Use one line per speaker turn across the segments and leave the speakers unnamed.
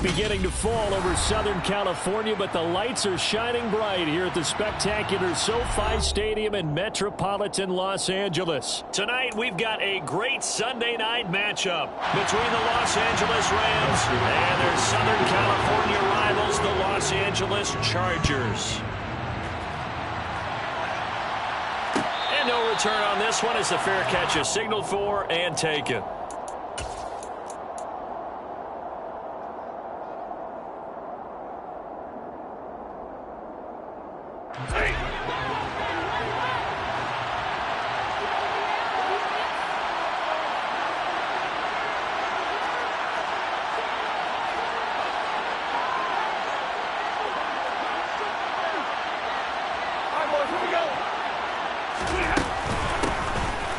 beginning to fall over Southern California, but the lights are shining bright here at the spectacular SoFi Stadium in metropolitan Los Angeles. Tonight, we've got a great Sunday night matchup between the Los Angeles Rams and their Southern California rivals, the Los Angeles Chargers. And no return on this one as the fair catch is signaled for and taken.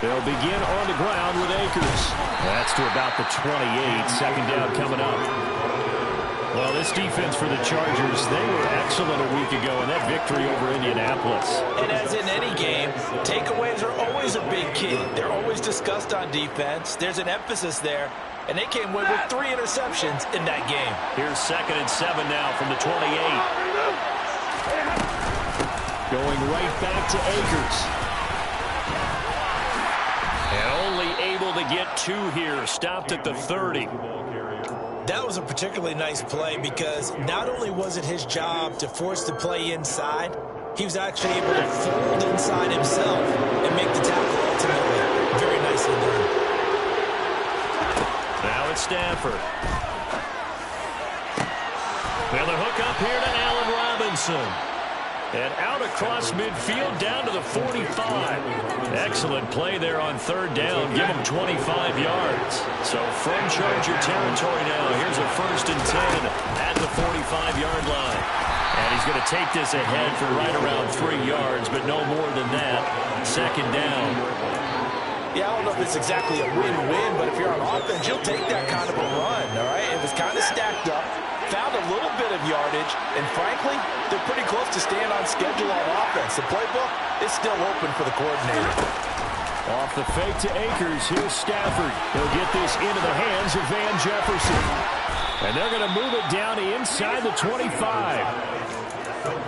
They'll begin on the ground with Akers. That's to about the 28. Second down coming up. Well, this defense for the Chargers, they were excellent a week ago in that victory over Indianapolis.
And as in any game, takeaways are always a big key. They're always discussed on defense. There's an emphasis there. And they came away with 3 interceptions in that game.
Here's 2nd and 7 now from the 28. Going right back to Akers. And only able to get 2 here. Stopped at the 30.
That was a particularly nice play because not only was it his job to force the play inside, he was actually able to fold inside himself and make the tackle ultimately. Very nicely done.
Now it's Stafford. Well, the hook up here to Allen Robinson. And out across midfield down to the 45. Excellent play there on 3rd down. Give him 25 yards. So from Charger territory now, here's a 1st and 10 at the 45-yard line. And he's going to take this ahead for right around 3 yards, but no more than that. 2nd down.
Yeah, I don't know if it's exactly a win-win, but if you're on offense, you'll take that kind of a run, all right? It was kind of stacked up, found a little bit of yardage, and frankly, they're pretty close to staying on schedule on offense. The playbook is still open for the coordinator.
Off the fake to Akers, here's Stafford. He'll get this into the hands of Van Jefferson. And they're going to move it down inside the 25.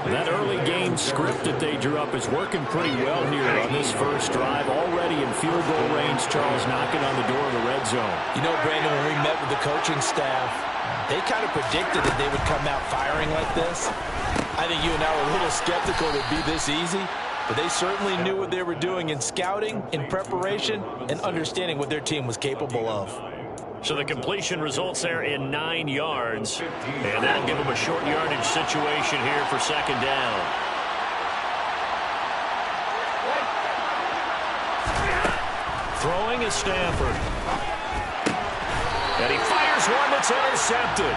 That early game script that they drew up is working pretty well here on this first drive. Already in field goal range, Charles knocking on the door of the red zone.
You know, Brandon, when we met with the coaching staff, they kind of predicted that they would come out firing like this. I think you and I were a little skeptical it would be this easy, but they certainly knew what they were doing in scouting, in preparation, and understanding what their team was capable of.
So the completion results there in 9 yards. And that'll give them a short yardage situation here for 2nd down. Throwing is Stafford. And he fires one that's intercepted.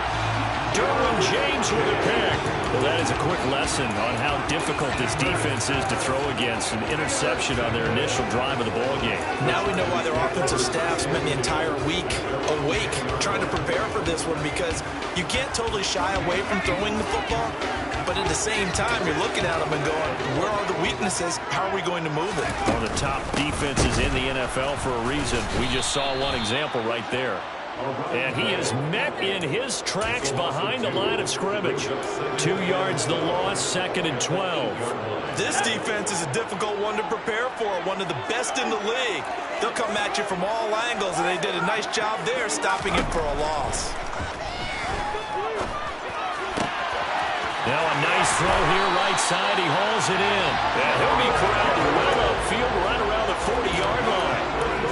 Derwin James with a pick. Well, that is a quick lesson on how difficult this defense is to throw against. An interception on their initial drive of the ballgame.
Now we know why their offensive staff spent the entire week awake trying to prepare for this one, because you can't totally shy away from throwing the football, but at the same time, you're looking at them and going, where are the weaknesses? How are we going to move it?
One of the top defenses in the NFL for a reason. We just saw one example right there. And he is met in his tracks behind the line of scrimmage. 2 yards the loss, 2nd and 12.
This defense is a difficult one to prepare for, one of the best in the league. They'll come at you from all angles, and they did a nice job there stopping him for a loss.
Now a nice throw here, right side. He hauls it in. And he'll be corralled well upfield right around the 40-yard line.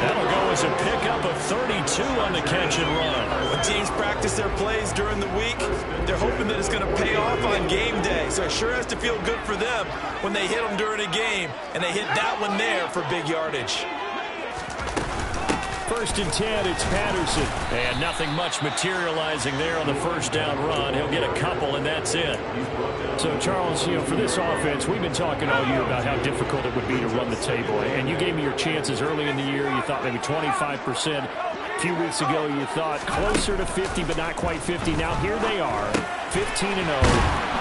That'll go as a pickup of 32 on the catch and run.
When teams practice their plays during the week, they're hoping that it's going to pay off on game day. So it sure has to feel good for them when they hit them during a game, and they hit that one there for big yardage.
1st and 10, it's Patterson. And nothing much materializing there on the 1st down run. He'll get a couple, and that's it. So, Charles, you know, for this offense, we've been talking all year about how difficult it would be to run the table. And you gave me your chances early in the year. You thought maybe 25%. A few weeks ago, you thought closer to 50, but not quite 50. Now, here they are, 15-0.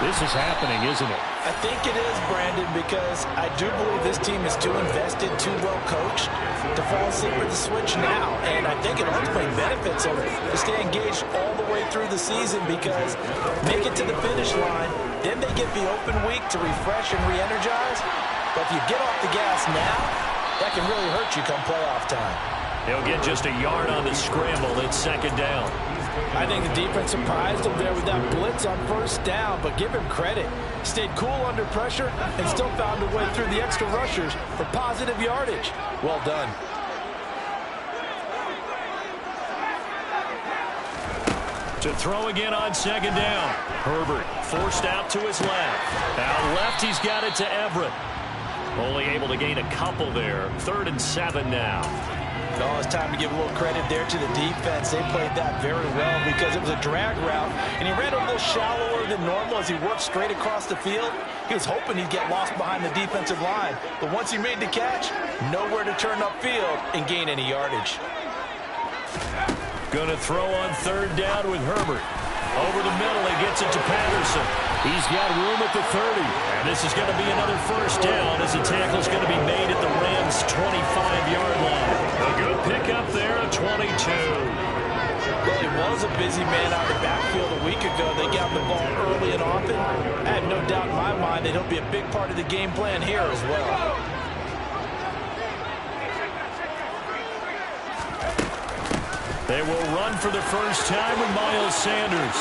This is happening, isn't it?
I think it is, Brandon, because I do believe this team is too invested, too well coached to fall asleep with the switch now. And I think it ultimately benefits them to stay engaged all the way through the season because make it to the finish line, then they get the open week to refresh and re-energize. But if you get off the gas now, that can really hurt you come playoff time.
He'll get just a yard on the scramble. It's second down.
I think the defense surprised him there with that blitz on first down, but give him credit. Stayed cool under pressure and still found a way through the extra rushers for positive yardage. Well done.
To throw again on second down. Herbert forced out to his left. Out left, he's got it to Everett. Only able to gain a couple there. 3rd and 7 now.
Oh, it's time to give a little credit there to the defense. They played that very well because it was a drag route, and he ran a little shallower than normal as he worked straight across the field. He was hoping he'd get lost behind the defensive line, but once he made the catch, nowhere to turn upfield and gain any yardage.
Going to throw on 3rd down with Herbert. Over the middle, he gets it to Patterson. He's got room at the 30. And this is going to be another first down as the tackle's going to be made at the Rams' 25-yard line. A good pickup there at 22.
Well, he was a busy man out of the backfield a week ago. They got the ball early and often. I have no doubt in my mind that he'll be a big part of the game plan here as well.
They will run for the first time with Miles Sanders.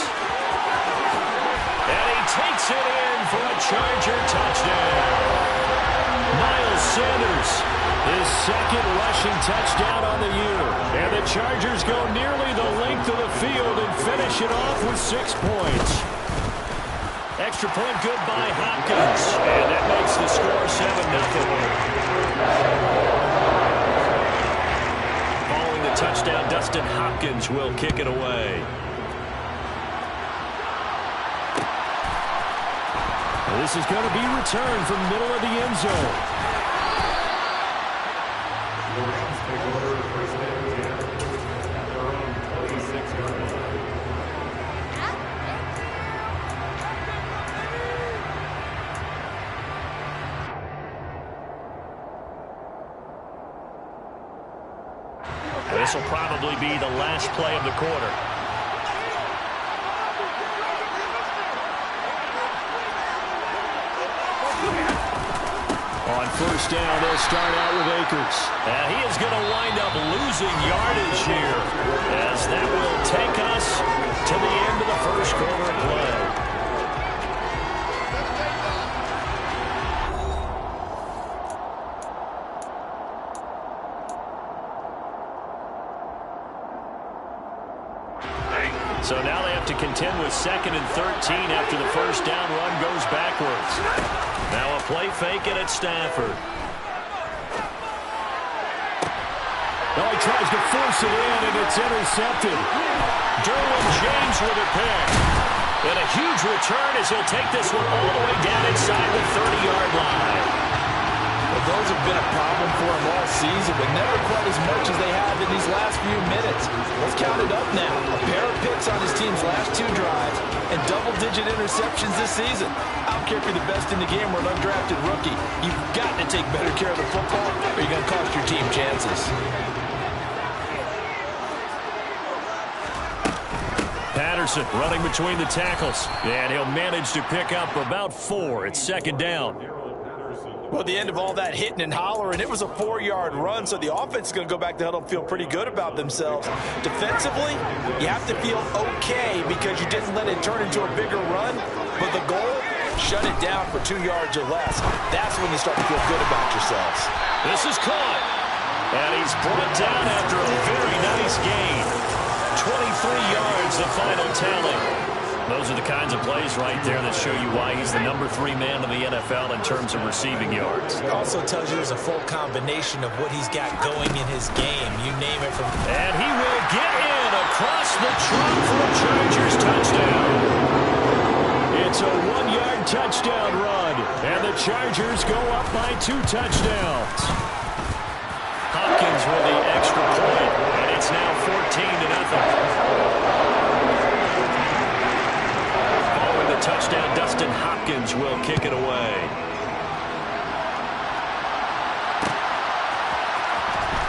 And he takes it in for a Charger touchdown. Miles Sanders, his 2nd rushing touchdown on the year. And the Chargers go nearly the length of the field and finish it off with 6 points. Extra point good by Hopkins. And that makes the score 7-0. Touchdown, Dustin Hopkins will kick it away. This is going to be returned from middle of the end zone. This will probably be the last play of the quarter. On first down, they'll start out with Akers. And he is going to wind up losing yardage here, as that will take us to the end of the first quarter of play. So now they have to contend with 2nd and 13 after the first down run goes backwards. Now a play fake and it's Stafford. Now he tries to force it in and it's intercepted. Derwin James with a pick. And a huge return as he'll take this one all the way down inside the 30-yard line.
Well, those have been a problem for him all season, but never quite as much as they have in these last few minutes. Let's count it up now. A pair of picks on his team's last 2 drives and double-digit interceptions this season. I don't care if you're the best in the game or an undrafted rookie. You've got to take better care of the football or you're going to cost your team chances.
Patterson running between the tackles. And he'll manage to pick up about 4. It's 2nd down.
Well, at the end of all that hitting and hollering, it was a 4-yard run, so the offense is going to go back to huddle and feel pretty good about themselves. Defensively, you have to feel okay because you didn't let it turn into a bigger run, but the goal, shut it down for 2 yards or less. That's when you start to feel good about yourselves.
This is caught, and he's brought down after a very nice gain. 23 yards, the final tally. Those are the kinds of plays right there that show you why he's the number 3 man in the NFL in terms of receiving yards.
It also tells you there's a full combination of what he's got going in his game. You name it from...
And he will get in across the trunk for a Chargers touchdown. It's a 1-yard touchdown run, and the Chargers go up by 2 touchdowns. Hopkins with the extra point, and it's now 14-0. Touchdown, Dustin Austin Hopkins will kick it away.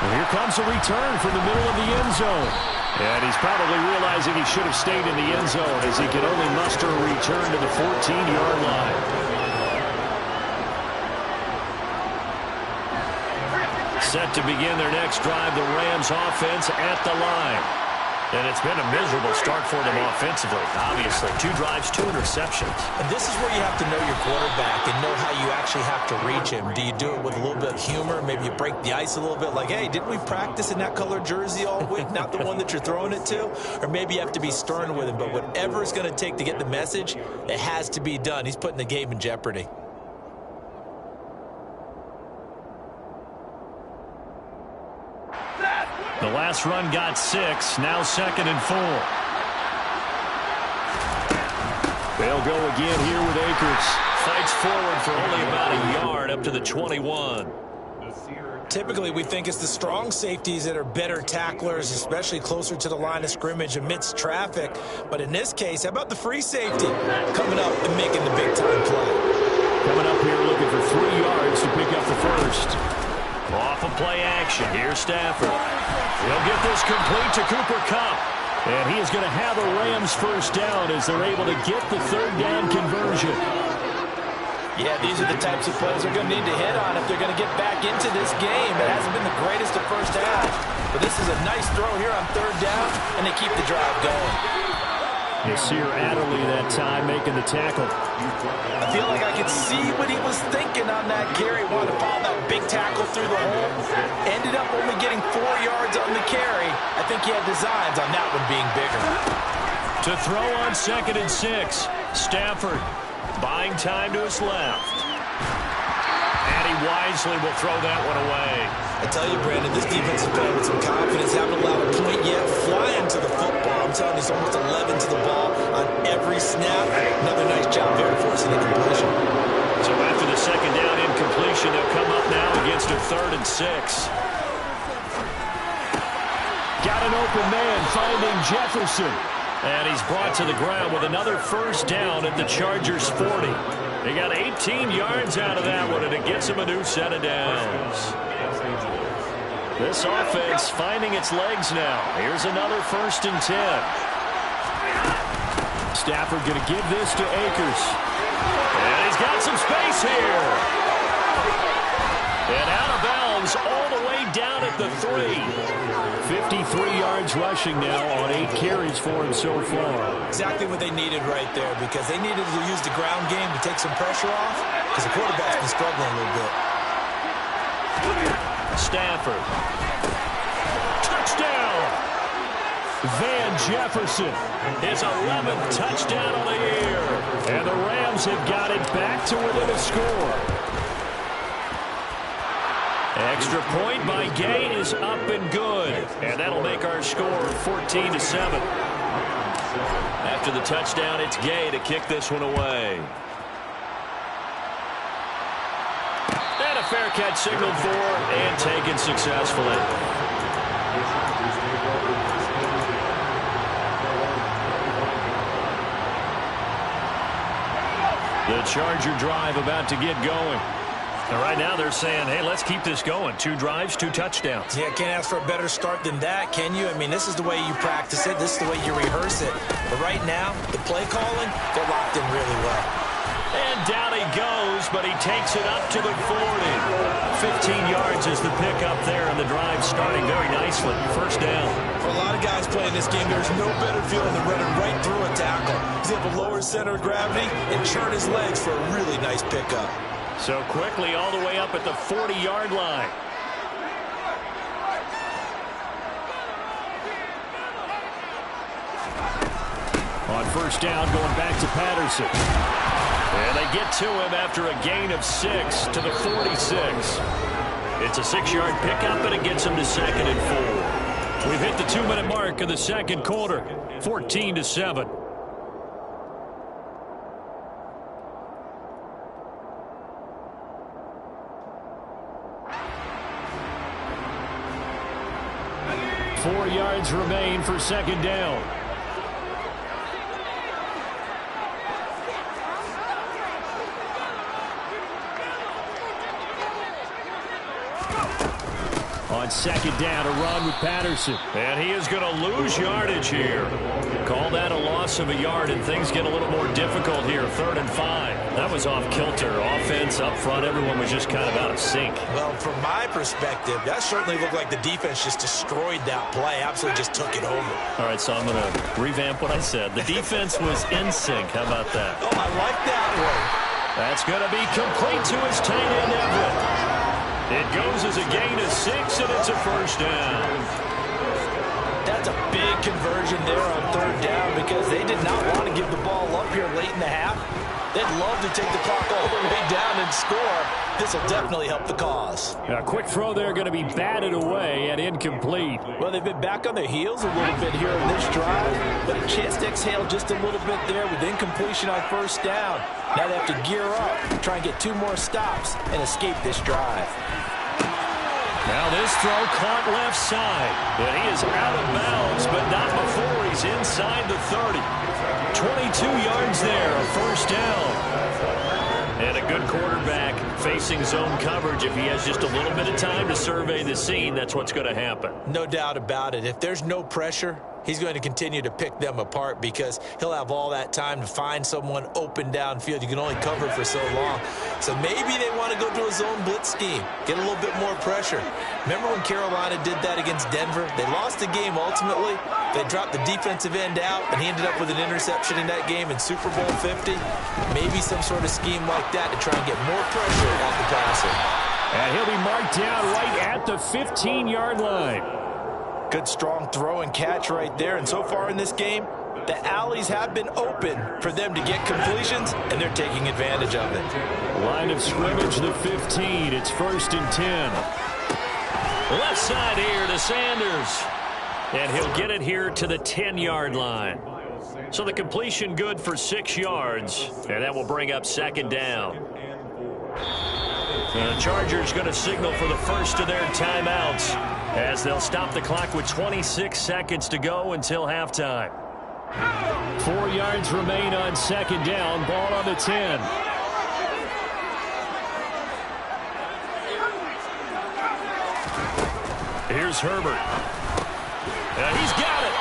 And here comes a return from the middle of the end zone. And he's probably realizing he should have stayed in the end zone as he can only muster a return to the 14-yard line. Set to begin their next drive, the Rams offense at the line. And it's been a miserable start for them offensively, obviously. 2 drives, 2 interceptions.
And this is where you have to know your quarterback and know how you actually have to reach him. Do you do it with a little bit of humor? Maybe you break the ice a little bit like, hey, didn't we practice in that color jersey all week? Not the one that you're throwing it to? Or maybe you have to be stern with him. But whatever it's going to take to get the message, it has to be done. He's putting the game in jeopardy.
The last run got 6, now 2nd and 4. They'll go again here with Akers. Fights forward for only about a yard up to the 21.
Typically, we think it's the strong safeties that are better tacklers, especially closer to the line of scrimmage amidst traffic. But in this case, how about the free safety coming up and making the big-time play?
Coming up here looking for 3 yards to pick up the first. Off of play action. Here's Stafford. He'll get this complete to Cooper Kupp. And he is going to have a Rams first down as they're able to get the 3rd down conversion.
Yeah, these are the types of plays they're going to need to hit on if they're going to get back into this game. It hasn't been the greatest of first half, but this is a nice throw here on 3rd down, and they keep the drive going.
Nasir Adderley that time making the tackle.
I feel like I could see what he was thinking on that carry. Wanted to follow that big tackle through the hole. Ended up only getting 4 yards on the carry. I think he had designs on that one being bigger.
To throw on 2nd and 6. Stafford buying time to his left. And he wisely will throw that one away.
I tell you, Brandon, this defense is playing with some confidence. Haven't allowed a point yet. Flying to the football. I'm telling you, it's almost 11 to the ball on every snap. Another nice job there forcing the completion.
So after the 2nd down incompletion, they'll come up now against a 3rd and 6. Got an open man finding Jefferson. And he's brought to the ground with another first down at the Chargers' 40. They got 18 yards out of that one, and it gets them a new set of downs. This offense finding its legs now. Here's another 1st and 10. Stafford going to give this to Akers. And he's got some space here. And out of bounds all the way down at the 3. 53 yards rushing now on 8 carries for him so far.
Exactly what they needed right there, because they needed to use the ground game to take some pressure off, because the quarterback's been struggling a little bit.
Stafford. Touchdown! Van Jefferson. His 11th touchdown of the year. And the Rams have got it back to within a score. Extra point by Gay is up and good. And that'll make our score 14-7. After the touchdown, it's Gay to kick this one away. And a fair catch signaled for and taken successfully. The Charger drive about to get going. And right now they're saying, hey, let's keep this going. 2 drives, 2 touchdowns.
Yeah, can't ask for a better start than that, can you? I mean, this is the way you practice it. This is the way you rehearse it. But right now, the play calling, they're locked in really well.
And down he goes, but he takes it up to the 40. 15 yards is the pickup there, and the drive starting very nicely. First down.
For a lot of guys playing this game, there's no better feeling than running right through a tackle. He's able to lower his center of gravity and churn his legs for a really nice pickup.
So quickly all the way up at the 40-yard line. On first down, going back to Patterson. And they get to him after a gain of 6 to the 46. It's a 6-yard pickup, and it gets him to 2nd and 4. We've hit the 2-minute mark of the second quarter, 14-7. Four yards remain for second down. On second down, a run with Patterson. And he is going to lose yardage here. Call that a loss of a yard, and things get a little more difficult here. 3rd and 5. That was off kilter. Offense up front, everyone was just kind of out of sync.
Well, from my perspective, that certainly looked like the defense just destroyed that play. Absolutely just took it over.
All right, so I'm going to revamp what I said. The defense was in sync. How about that?
Oh, I like that one.
That's going to be complete to his tight end, Everett. It goes as a gain of 6, and it's a first down.
That's a big conversion there on 3rd down because they did not want to give the ball up here late in the half. They'd love to take the clock all the way down and score. This will definitely help the cause.
A quick throw there going to be batted away and incomplete.
Well, they've been back on their heels a little bit here in this drive, but a chance to exhale just a little bit there with incompletion on 1st down. Now they have to gear up, try and get 2 more stops, and escape this drive.
Now this throw caught left side. And he is out of bounds, but not before he's inside the 30. 22 yards there, a first down. And a good quarterback facing zone coverage. If he has just a little bit of time to survey the scene, that's what's going to happen.
No doubt about it. If there's no pressure, he's going to continue to pick them apart because he'll have all that time to find someone open downfield. You can only cover for so long. So maybe they want to go to a zone blitz scheme, get a little bit more pressure. Remember when Carolina did that against Denver? They lost the game ultimately. They dropped the defensive end out, and he ended up with an interception in that game in Super Bowl 50. Maybe some sort of scheme like that to try and get more pressure at the passer.
And he'll be marked down right at the 15-yard line.
Good strong throw and catch right there. And so far in this game, the alleys have been open for them to get completions, and they're taking advantage of it.
Line of scrimmage, the 15. It's 1st and 10. Left side here to Sanders. And he'll get it here to the 10-yard line. So the completion good for 6 yards. And that will bring up 2nd down. The Chargers going to signal for the first of their timeouts as they'll stop the clock with 26 seconds to go until halftime. 4 yards remain on 2nd down. Ball on the 10. Here's Herbert. And he's got it.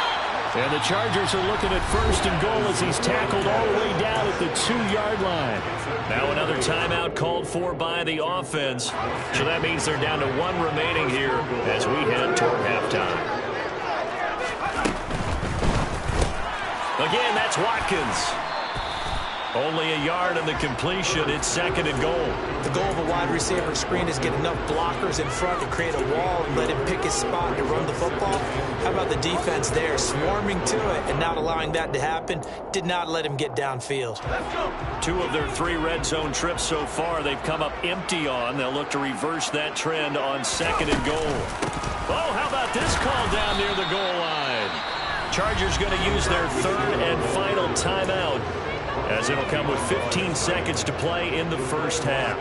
And the Chargers are looking at 1st and goal as he's tackled all the way down at the 2-yard line. Now another timeout called for by the offense. So that means they're down to 1 remaining here as we head toward halftime. Again, that's Watkins. Only a yard on the completion. It's 2nd and goal.
The goal of a wide receiver screen is get enough blockers in front to create a wall and let him pick his spot to run the football. How about the defense there, swarming to it and not allowing that to happen? Did not let him get downfield.
2 of their 3 red zone trips so far they've come up empty on. They'll look to reverse that trend on 2nd and goal. Oh, how about this call down near the goal line? Chargers going to use their 3rd and final timeout, as it'll come with 15 seconds to play in the first half.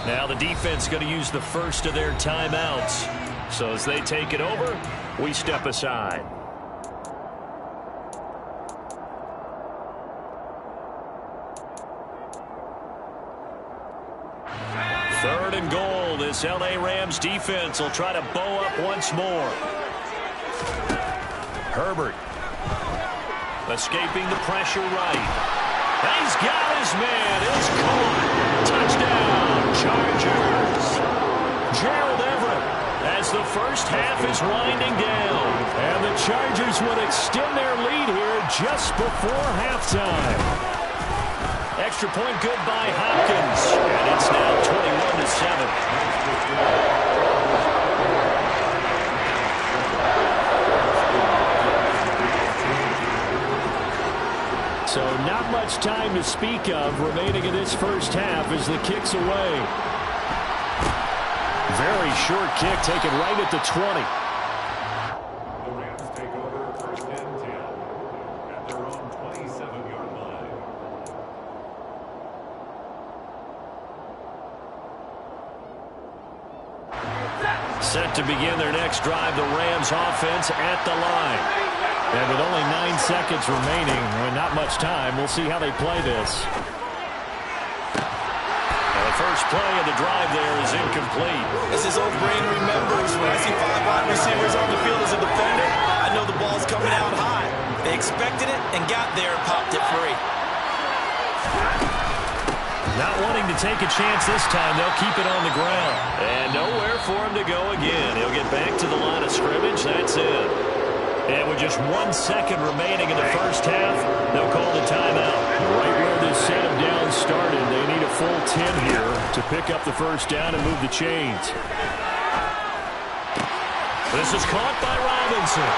Now the defense going to use the first of their timeouts. So as they take it over, we step aside. Third and goal. This L.A. Rams defense will try to bow up once more. Herbert escaping the pressure right. He's got his man. It's caught. Touchdown, Chargers. Gerald Everett as the first half is winding down. And the Chargers would extend their lead here just before halftime. Extra point good by Hopkins. And it's now 21-7. So not much time to speak of remaining in this first half as the kick's away. Very short kick taken right at the 20.
The Rams take over 1st and 10 at their own 27-yard line.
Set to begin their next drive, the Rams offense at the line. And with only 9 seconds remaining, and not much time, we'll see how they play this. first play of the drive there is incomplete.
As his old brain remembers, when I see 5 wide receivers on the field as a defender, I know the ball's coming out high. They expected it and got there and popped it free.
Not wanting to take a chance this time, they'll keep it on the ground. And nowhere for him to go again. He'll get back to the line of scrimmage. That's it. And with just 1 second remaining in the first half, they'll call the timeout.
Right where this set of downs started, they need a full 10 here to pick up the first down and move the chains.
This is caught by Robinson.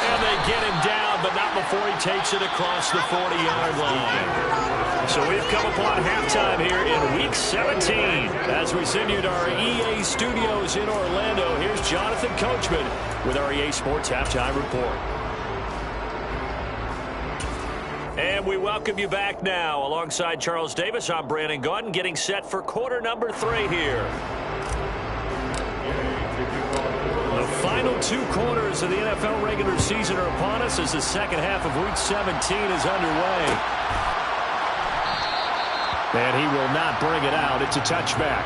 And they get him down, but not before he takes it across the 40-yard line. So we've come upon halftime here in Week 17. As we send you to our EA studios in Orlando, here's Jonathan Coachman with our EA Sports Halftime Report. And we welcome you back now. Alongside Charles Davis, I'm Brandon Gaudin, getting set for quarter number 3 here. The final 2 quarters of the NFL regular season are upon us as the second half of Week 17 is underway.
And he will not bring it out. It's a touchback.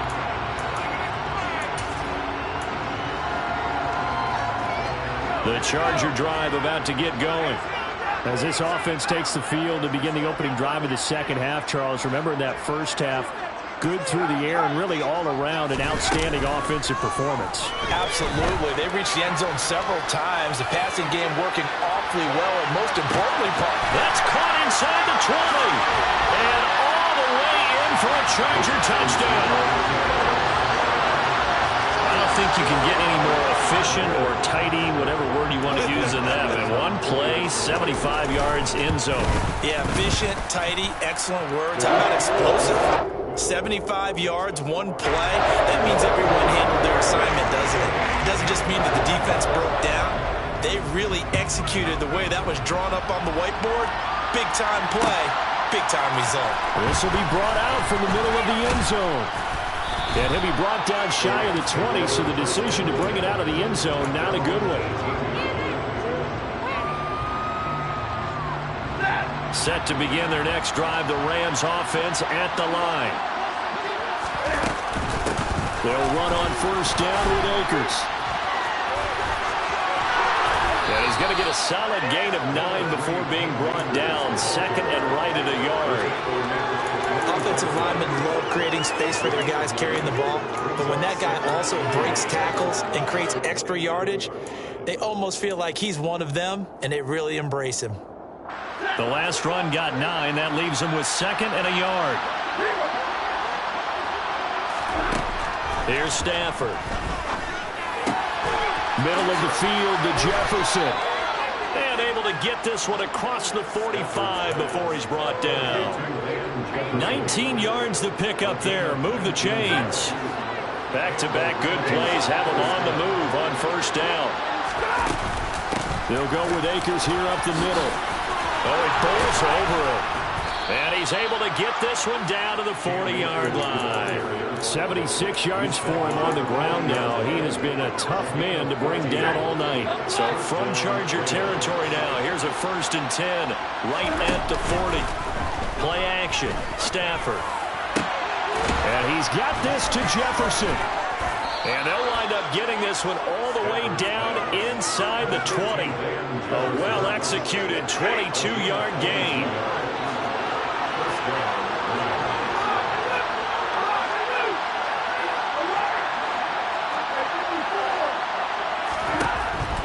The Charger drive about to get going.
As this offense takes the field to begin the opening drive of the second half, Charles, remember in that first half, good through the air and really all around an outstanding offensive performance.
Absolutely. They reached the end zone several times. The passing game working awfully well, and most importantly,
that's caught inside the 20. And all the way in for a Charger touchdown. I don't think you can get any more efficient or tidy, whatever word you want to use in that. And one play, 75 yards, end zone.
Yeah, efficient, tidy, excellent words. How about explosive? 75 yards, one play. That means everyone handled their assignment, doesn't it? It doesn't just mean that the defense broke down. They really executed the way that was drawn up on the whiteboard. Big-time play, big-time result.
This will be brought out from the middle of the end zone. And he'll be brought down shy of the 20, so the decision to bring it out of the end zone, not a good one.
Set to begin their next drive, the Rams offense at the line.
They'll run on first down with Akers.
And he's going to get a solid gain of 9 before being brought down. Second and right at a yard.
Offensive linemen love creating space for their guys carrying the ball, but when that guy also breaks tackles and creates extra yardage, they almost feel like he's one of them, and they really embrace him.
The last run got 9. That leaves him with second and a yard. Here's Stafford.
Middle of the field to Jefferson.
And able to get this one across the 45 before he's brought down. 19 yards to pick up there. Move the chains. Back-to-back good plays have him on the move on first down.
They'll go with Akers here up the middle.
Oh, it bowls over him. And he's able to get this one down to the 40-yard line.
76 yards for him on the ground now. He has been a tough man to bring down all night.
So from Charger territory now, here's a 1st and 10, right at the 40. Play action, Stafford.
And he's got this to Jefferson.
And they'll wind up getting this one all the way down inside the 20. A well-executed 22-yard gain.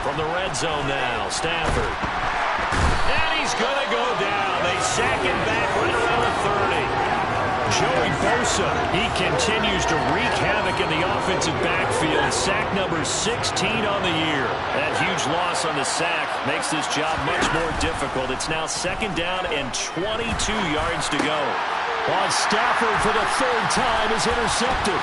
From the red zone now, Stafford. And he's going to go down. They sack him back right around the 30. Joey Bosa, he continues to wreak havoc in the offensive backfield. Sack number 16 on the year. That huge loss on the sack makes this job much more difficult. It's now 2nd down and 22 yards to go.
On Stafford for the 3rd time is intercepted.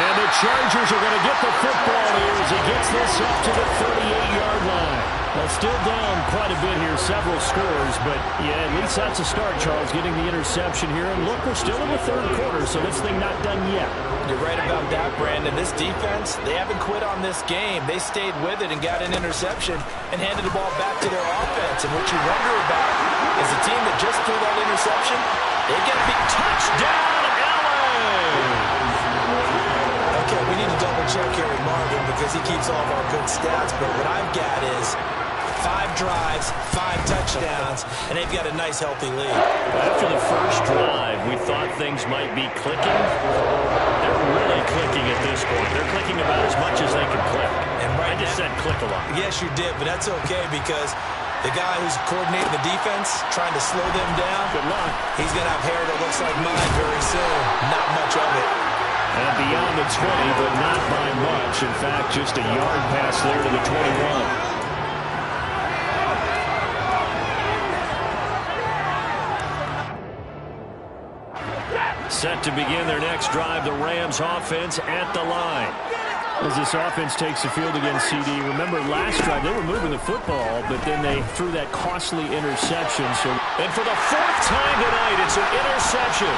And the Chargers are going to get the football here as he gets this up to the 38-yard line. Well, still down quite a bit here, several scores, but yeah, at least that's a start, Charles, getting the interception here. And look, we're still in the 3rd quarter, so this thing not done yet.
You're right about that, Brandon. This defense, they haven't quit on this game. They stayed with it and got an interception and handed the ball back to their offense. And what you wonder about is the team that just threw that interception, they get a big touchdown. check here with Marvin because he keeps all of our good stats, but what I've got is 5 drives, 5 touchdowns, and they've got a nice, healthy lead.
After the first drive, we thought things might be clicking. They're really clicking at this point. They're clicking about as much as they can click.
And right
I just
now,
said click a lot.
Yes, you did, but that's okay because the guy who's coordinating the defense, trying to slow them down,
Good luck.
he's going to have hair that looks like mine very soon. Not much of it.
And beyond the 20, but not by much. In fact, just a yard pass there to the 21.
Set to begin their next drive, the Rams offense at the line.
As this offense takes the field against CD, remember last drive they were moving the football, but then they threw that costly interception.
And for the 4th time tonight, it's an interception.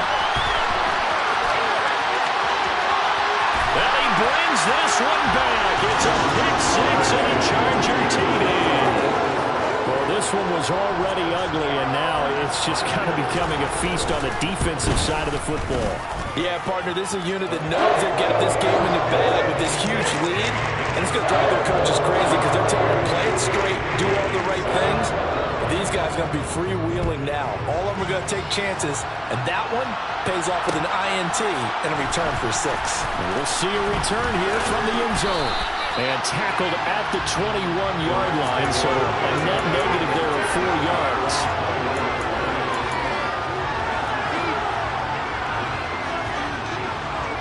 And he brings this one back. It's a pick 6 and a Charger TD.
Well, this one was already ugly, and now it's just kind of becoming a feast on the defensive side of the football.
Yeah, partner, this is a unit that knows they're getting this game in the bag with this huge lead, and it's going to drive their coaches crazy because they're telling them play it straight, do all the right things. But these guys are going to be freewheeling now. All of them are going to take chances, and that one pays off with an INT and a return for 6.
We'll see a return here from the end zone. And tackled at the 21-yard line, so a net negative there of 4 yards.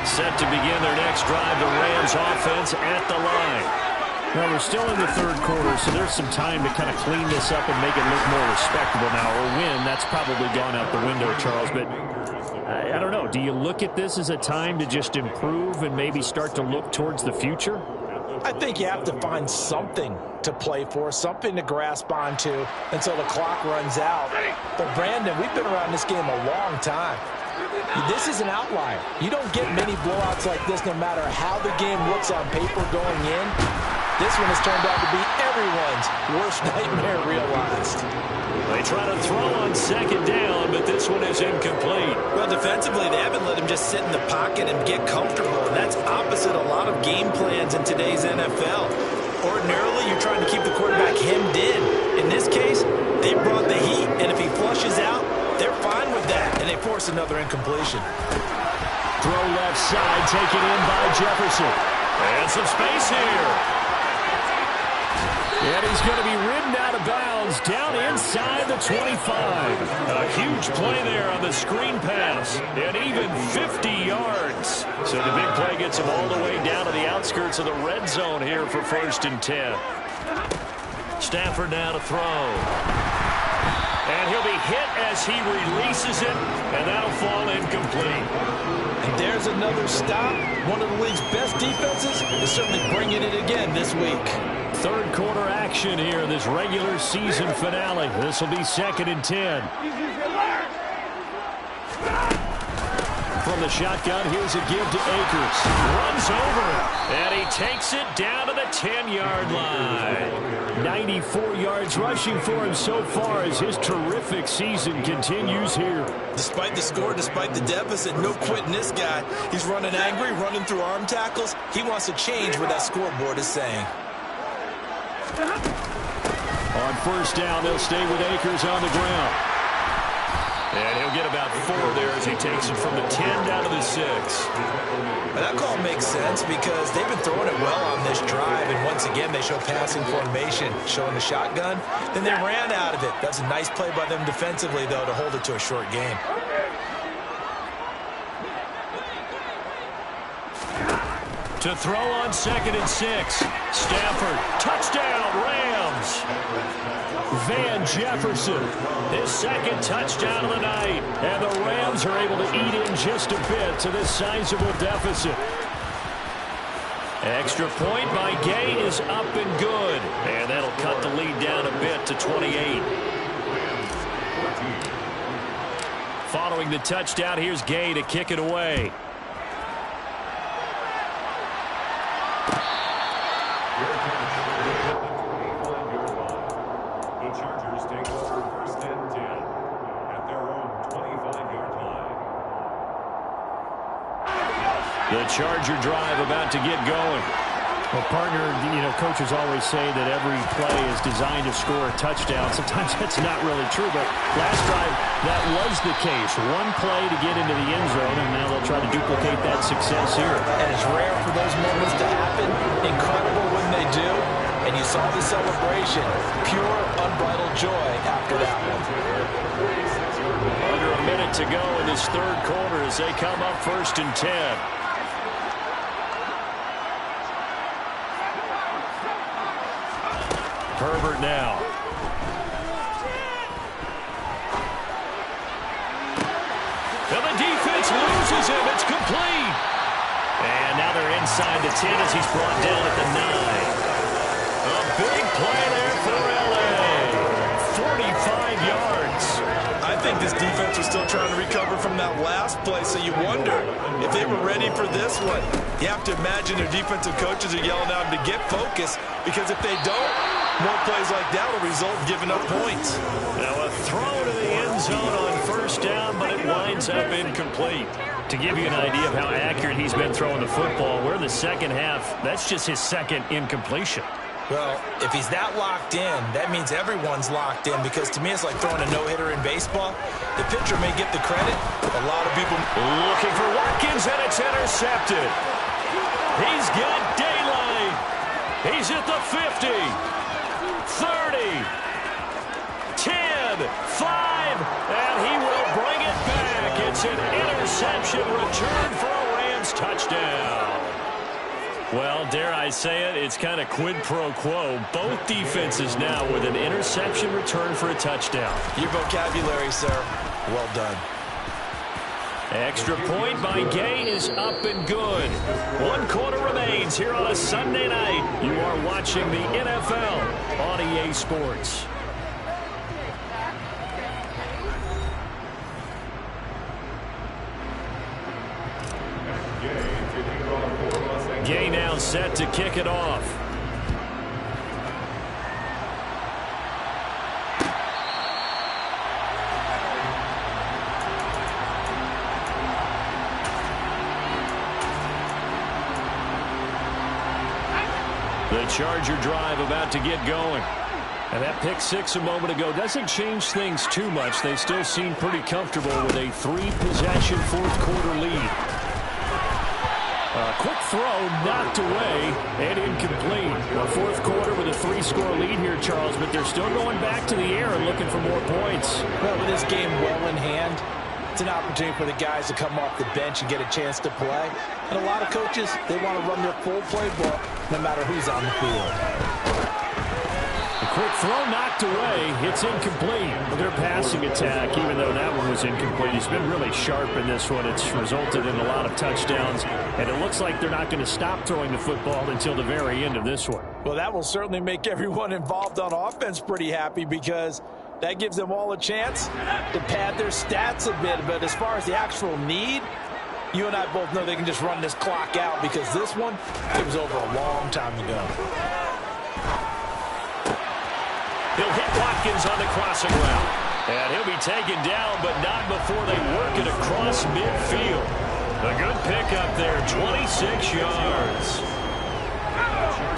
Set to begin their next drive, the Rams offense at the line.
Now, we're still in the 3rd quarter, so there's some time to kind of clean this up and make it look more respectable now. Or win, that's probably gone out the window, Charles. But I don't know. Do you look at this as a time to just improve and maybe start to look towards the future?
I think you have to find something to play for, something to grasp onto until the clock runs out. But, Brandon, we've been around this game a long time. This is an outlier. You don't get many blowouts like this no matter how the game looks on paper going in. This one has turned out to be everyone's worst nightmare realized.
They try to throw on 2nd down, but this one is incomplete.
Well, defensively, they haven't let him just sit in the pocket and get comfortable, and that's opposite a lot of game plans in today's NFL. Ordinarily, you're trying to keep the quarterback hemmed in. In this case, they brought the heat, and if he flushes out, they're fine with that, and they force another incompletion.
Throw left side, taken in by Jefferson.
And some space here.
And he's going to be ridden out of bounds down inside the 25.
A huge play there on the screen pass. And even 50 yards. So the big play gets him all the way down to the outskirts of the red zone here for 1st and 10. Stafford now to throw. And he'll be hit as he releases it. And that'll fall incomplete.
And there's another stop. One of the league's best defenses is certainly bringing it again this week.
3rd quarter action here in this regular season finale. This will be 2nd and 10. From the shotgun, here's a give to Akers.
Runs over it. And he takes it down to the 10-yard line.
94 yards rushing for him so far as his terrific season continues here.
Despite the score, despite the deficit, no quitting this guy. He's running angry, running through arm tackles. He wants to change what that scoreboard is saying.
On 1st down, they'll stay with Akers on the ground.
And he'll get about 4 there as he takes it from the 10 down to the 6.
But that call makes sense because they've been throwing it well on this drive, and once again they show passing formation, showing the shotgun. Then they ran out of it. That's a nice play by them defensively, though, to hold it to a short game.
To throw on 2nd and 6. Stafford, touchdown, Rams.
Van Jefferson,
His 2nd touchdown of the night.
and the Rams are able to eat in just a bit to this sizable deficit.
Extra point by Gay is up and good. And that'll cut the lead down a bit to 28. Following the touchdown, here's Gay to kick it away.
The Chargers take over 1st and 10 at their own 25-yard line.
The Charger drive about to get going.
Well, partner, coaches always say that every play is designed to score a touchdown. Sometimes that's not really true, but last drive, that was the case. One play to get into the end zone, and now they'll try to duplicate that success here.
And it's rare for those moments to happen. Incredible when they do. And you saw the celebration. Pure, unbridled joy after that one.
Under a minute to go in this third quarter as they come up 1st and 10. Herbert now. And the defense loses him. It's complete. And now they're inside the 10 as he's brought down at the 9. A big play there for L.A. 45 yards.
I think this defense was still trying to recover from that last play, so you wonder if they were ready for this one. You have to imagine their defensive coaches are yelling at them to get focused, because if they don't, more plays like that will result in giving up points.
Now a throw to the end zone on 1st down, but it winds up incomplete. To give you an idea of how accurate he's been throwing the football, we're in the second half. That's just his second incompletion.
Well, if he's that locked in, that means everyone's locked in, because to me it's like throwing a no-hitter in baseball. The pitcher may get the credit. A lot of people
looking for Watkins, and it's intercepted. He's got daylight. He's at the 50. 30, 10, 5, and he will bring it back. It's an interception return for a Rams touchdown. Well, dare I say it, it's kind of quid pro quo. Both defenses now with an interception return for a touchdown.
Your vocabulary, sir. Well done.
Extra point by Gay is up and good. 1 quarter remains here on a Sunday night. You are watching the NFL on EA Sports. Gay now set to kick it off. The Charger drive about to get going. And that pick six a moment ago doesn't change things too much. They still seem pretty comfortable with a 3-possession fourth quarter lead. A quick throw knocked away and incomplete. A fourth quarter with a 3-score lead here, Charles, but they're still going back to the air and looking for more points.
Well, with this game well in hand, it's an opportunity for the guys to come off the bench and get a chance to play. And a lot of coaches, they want to run their full playbook no matter who's on the field.
A quick throw knocked away. It's incomplete. Their passing attack, even though that one was incomplete, has been really sharp in this one. It's resulted in a lot of touchdowns, and it looks like they're not going to stop throwing the football until the very end of this one.
Well, that will certainly make everyone involved on offense pretty happy, because that gives them all a chance to pad their stats a bit. But as far as the actual need, you and I both know they can just run this clock out, because this one, it was over a long time ago.
He'll hit Watkins on the crossing route. And he'll be taken down, but not before they work it across midfield. A good pickup there, 26 yards.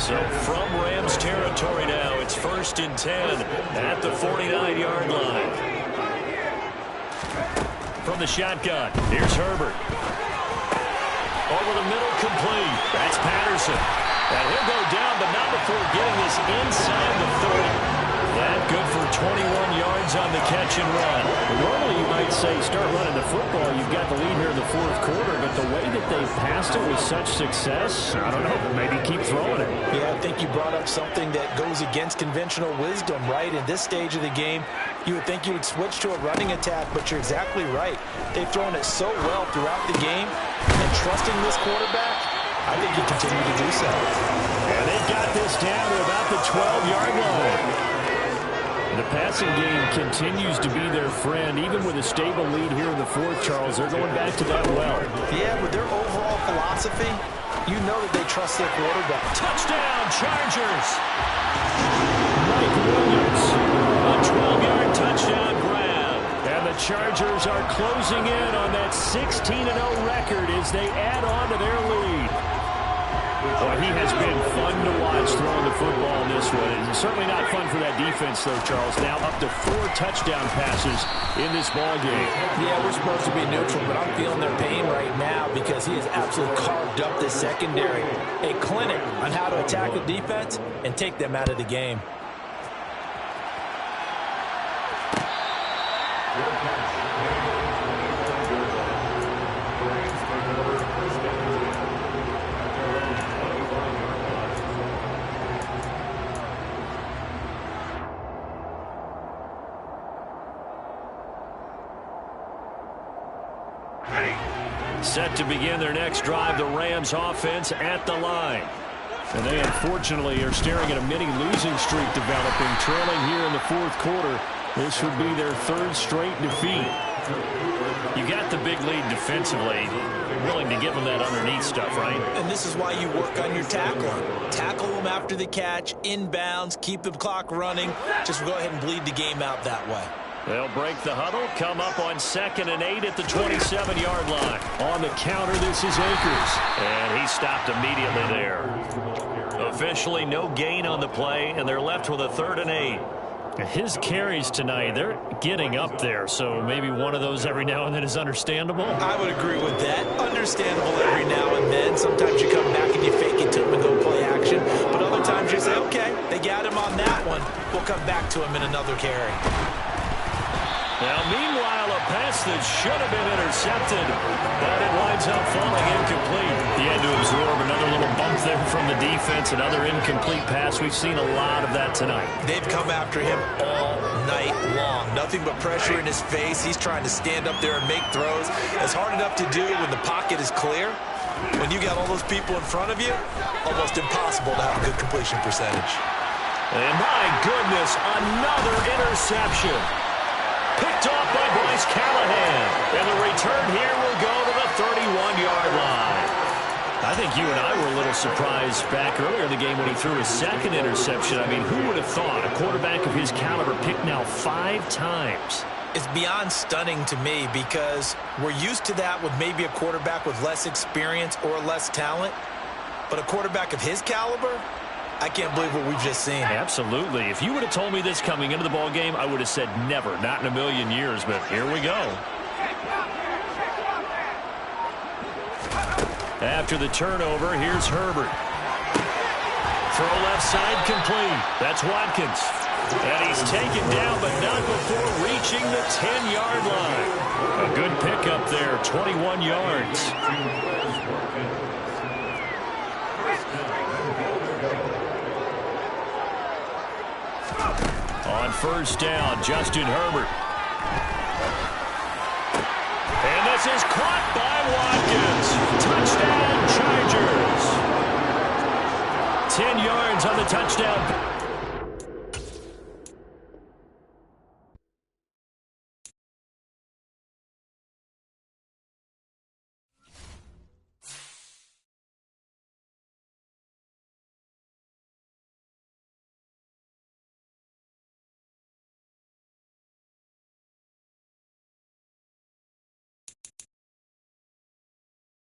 So from Rams territory now, it's 1st and 10 at the 49-yard line. From the shotgun, here's Herbert. Over the middle, complete. That's Patterson. And he'll go down, but not before getting this inside the 30. That good for 21 yards on the catch and run.
Normally you might say start running the football. You've got the lead here in the fourth quarter, but the way that they've passed it with such success, I don't know, maybe keep throwing it.
Yeah, I think you brought up something that goes against conventional wisdom, right? In this stage of the game, you would think you would switch to a running attack, but you're exactly right. They've thrown it so well throughout the game, and trusting this quarterback, I think you continue to do so.
And they've got this down to about the 12-yard line. The passing game continues to be their friend. Even with a stable lead here in the fourth, Charles, they're going back to that well.
Yeah, with their overall philosophy, you know that they trust their quarterback.
Touchdown, Chargers! Mike Williams, a 12-yard touchdown grab. And the
The Chargers are closing in on that 16-0 record as they add on to their lead. Well, he has been fun to watch throwing the football in this one. It's certainly not fun for that defense, though, Charles. Now up to 4 touchdown passes in this ball game.
Yeah, we're supposed to be neutral, but I'm feeling their pain right now because he has absolutely carved up the secondary. A clinic on how to attack the defense and take them out of the game.
Set to begin their next drive, the Rams offense at the line.
And they unfortunately are staring at a mini losing streak developing, trailing here in the fourth quarter. This would be their 3rd straight defeat.
You got the big lead defensively, willing to give them that underneath stuff, right?
And this is why you work on your tackling. Tackle them after the catch, inbounds, keep the clock running. Just go ahead and bleed the game out that way.
They'll break the huddle, come up on 2nd and 8 at the 27-yard line.
On the counter, this is Akers.
And he stopped immediately there. Officially no gain on the play, and they're left with a 3rd and 8.
His carries tonight, they're getting up there, so maybe one of those every now and then is understandable.
I would agree with that. Understandable every now and then. Sometimes you come back and you fake it to him and go play action. But other times you say, okay, they got him on that one. We'll come back to him in another carry.
Now, meanwhile, a pass that should have been intercepted, but it winds up falling incomplete.
He had to absorb another little bump there from the defense, another incomplete pass. We've seen a lot of that tonight.
They've come after him all night long. Nothing but pressure in his face. He's trying to stand up there and make throws. It's hard enough to do when the pocket is clear. When you got all those people in front of you, almost impossible to have a good completion percentage.
And my goodness, another interception. Picked off by Bryce Callahan. And the return here will go to the 31-yard line.
I think you and I were a little surprised back earlier in the game when he threw his 2nd interception. I mean, who would have thought a quarterback of his caliber picked now 5 times?
It's beyond stunning to me because we're used to that with maybe a quarterback with less experience or less talent. But a quarterback of his caliber, I can't believe what we've just seen.
Absolutely. If you would have told me this coming into the ball game, I would have said never, not in a million years, but here we go. After the turnover, here's Herbert. Throw left side complete. That's Watkins. And he's taken down, but not before reaching the 10-yard line. A good pickup there, 21 yards. On 1st down, Justin Herbert. And this is caught by Watkins. Touchdown, Chargers. 10 yards on the touchdown.